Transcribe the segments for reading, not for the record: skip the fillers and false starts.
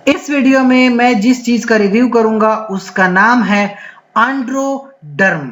इस वीडियो में मैं जिस चीज का रिव्यू करूंगा उसका नाम है एंड्रोडर्म।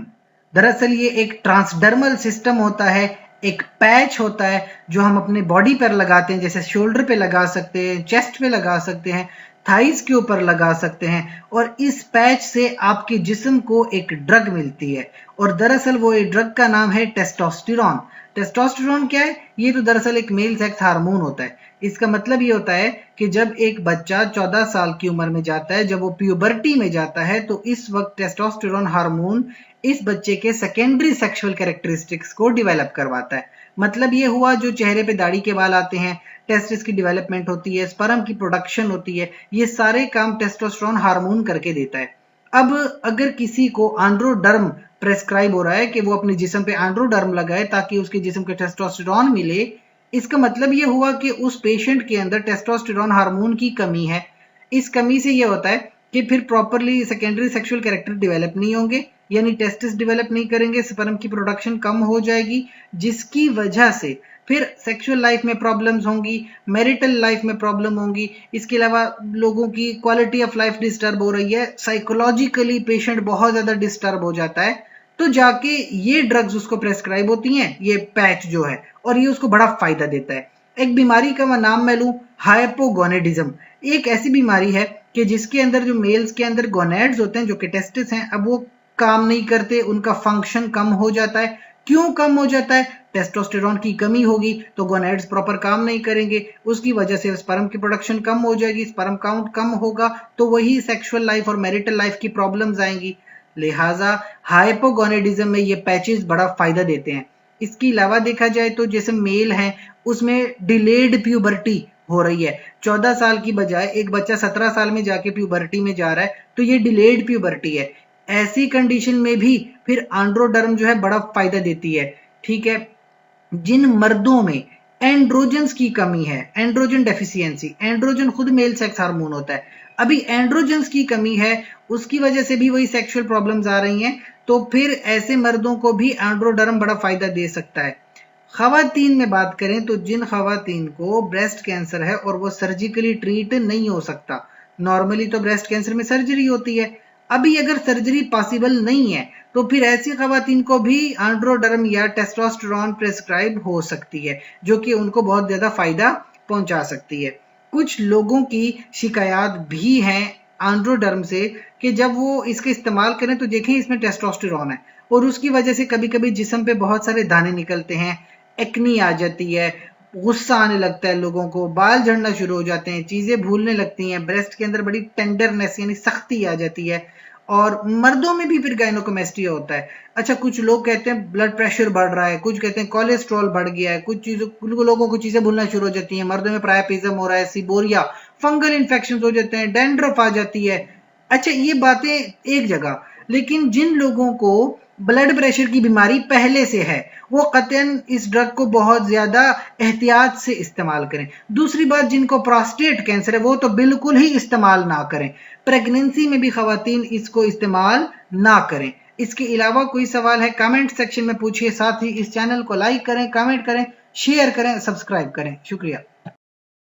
दरअसल ये एक ट्रांसडर्मल सिस्टम होता है, एक पैच होता है जो हम अपने बॉडी पर लगाते हैं, जैसे शोल्डर पे लगा सकते हैं, चेस्ट पे लगा सकते हैं, थाइस के ऊपर लगा सकते हैं। और इस पैच से आपके जिस्म को एक ड्रग मिलती है और दरअसल वो ड्रग का नाम है टेस्टोस्टेरोन। टेस्टोस्टेरोन क्या है? ये तो दरअसल एक मेल सेक्स हार्मोन होता है। इसका मतलब ये होता है कि जब एक बच्चा 14 साल की उम्र में जाता है, जब वो प्यूबर्टी में जाता है, तो इस वक्त टेस्टोस्टेरोन हार्मोन इस बच्चे के सेकेंडरी सेक्सुअल कैरेक्टरिस्टिक्स को डेवलप करवाता है। मतलब ये हुआ, जो चेहरे पे दाढ़ी के बाल आते हैं, टेस्टिस की डेवलपमेंट होती है, स्पर्म की प्रोडक्शन होती है, ये सारे काम टेस्टोस्टेरोन हार्मोन करके देता है। अब अगर किसी को एंड्रोडर्म प्रेस्क्राइब हो रहा है कि वो अपने जिस्म पे एंड्रोडर्म लगाए ताकि उसके जिस्म के टेस्टोस्टेरोन मिले, इसका मतलब ये हुआ कि उस पेशेंट के अंदर टेस्टोस्टेरोन हार्मोन की कमी है। इस कमी से ये होता है कि फिर properly secondary sexual character develop नहीं होंगे, यानी टेस्टिस डेवलप नहीं करेंगे, स्पर्म की प्रोडक्शन कम हो जाएगी, जिसकी वजह से फिर सेक्सुअल लाइफ में प्रॉब्लम्स होंगी, मैरिटल लाइफ में प्रॉब्लम होंगी। इसके अलावा लोगों की क्वालिटी ऑफ लाइफ डिस्टर्ब हो रही है, साइकोलॉजिकली पेशेंट बहुत ज्यादा डिस्टर्ब हो जाता है। तो जाके ये ड्रग्स उसको प्रेस्क्राइब होती हैं, ये पैच जो है, और ये उसको बड़ा फायदा देता है। एक बीमारी का मैं नाम मैं लूं, हाइपोगोनेडिज्म। एक ऐसी बीमारी है कि जिसके अंदर जो मेल्स के अंदर गोनेड्स होते हैं, जो कि टेस्टिस हैं, अब वो काम नहीं करते, उनका फंक्शन कम हो जाता है। क्यों कम हो जाता है? टेस्टोस्टेरोन की कमी होगी तो गोनेड्स प्रॉपर काम नहीं करेंगे, उसकी वजह से स्पर्म की प्रोडक्शन कम हो जाएगी, स्पर्म काउंट कम होगा, तो वही सेक्सुअल लाइफ और मैरिटल लाइफ की प्रॉब्लम्स आएंगी। लिहाजा हाइपोगोनेडिज्म में ये पैचेस बड़ा फायदा देते हैं। इसके अलावा देखा जाए तो जैसे मेल है, उसमें डिलेड प्यूबर्टी हो रही है। 14 साल की बजाय एक बच्चा 17 साल में जाके प्यूबर्टी में जा रहा है, तो ये डिलेड प्यूबर्टी है। ऐसी कंडीशन में भी फिर एंड्रोडर्म जो है बड़ा फायदा देती है। ठीक है, जिन मर्दों में एंड्रोजन्स की कमी है, एंड्रोजन डेफिशिएंसी, एंड्रोजन खुद मेल सेक्स हार्मोन होता है, अभी एंड्रोजन्स की कमी है, उसकी वजह से भी वही सेक्सुअल प्रॉब्लम्स आ रही हैं, तो फिर ऐसे मर्दों को भी एंड्रोडर्म बड़ा फायदा दे सकता है। खवातीन में बात करें तो जिन खवातीन को ब्रेस्ट कैंसर है और वो सर्जिकली ट्रीट नहीं हो सकता, नॉर्मली तो ब्रेस्ट कैंसर में सर्जरी होती है, अभी अगर सर्जरी पॉसिबल नहीं है, तो फिर ऐसी खवातीन को भी एंड्रोडर्म या टेस्टोस्टेरोन प्रेस्क्राइब हो सकती है, जो कि उनको बहुत ज्यादा फायदा पहुंचा सकती है। कुछ लोगों की शिकायत भी हैं एंड्रोडर्म से कि जब वो इसके इस्तेमाल करें तो देखें इसमें टेस्टोस्टेरोन है और उसकी वजह से कभी कभी जिस्म पे बहुत सारे दाने निकलते हैं, एक्नी आ जाती है, गुस्सा आने लगता है, लोगों को बाल झड़ना शुरू हो जाते हैं, चीजें भूलने लगती हैं, ब्रेस्ट के अंदर बड़ी टेंडरनेस यानी सख्ती आ जाती है, और मर्दों में भी फिर गायनोकोमेस्टिया होता है। अच्छा, कुछ लोग कहते हैं ब्लड प्रेशर बढ़ रहा है, कुछ कहते हैं कोलेस्ट्रॉल बढ़ गया है, कुछ चीजों लोगों को चीजें भूलना शुरू हो जाती हैं, मर्दों में प्रायापिज्म हो रहा है, सिबोरिया, फंगल इन्फेक्शन हो जाते हैं, डैंड्रफ आ जाती है। अच्छा, ये बातें एक जगह, लेकिन जिन लोगों को ब्लड प्रेशर की बीमारी पहले से है, वो कतन इस ड्रग को बहुत ज्यादा एहतियात से इस्तेमाल करें। दूसरी बात, जिनको प्रोस्टेट कैंसर है वो तो बिल्कुल ही इस्तेमाल ना करें। प्रेगनेंसी में भी खवातीन इसको इस्तेमाल ना करें। इसके अलावा कोई सवाल है कमेंट सेक्शन में पूछिए, साथ ही इस चैनल को लाइक करें, कमेंट करें, शेयर करें, सब्सक्राइब करें। शुक्रिया।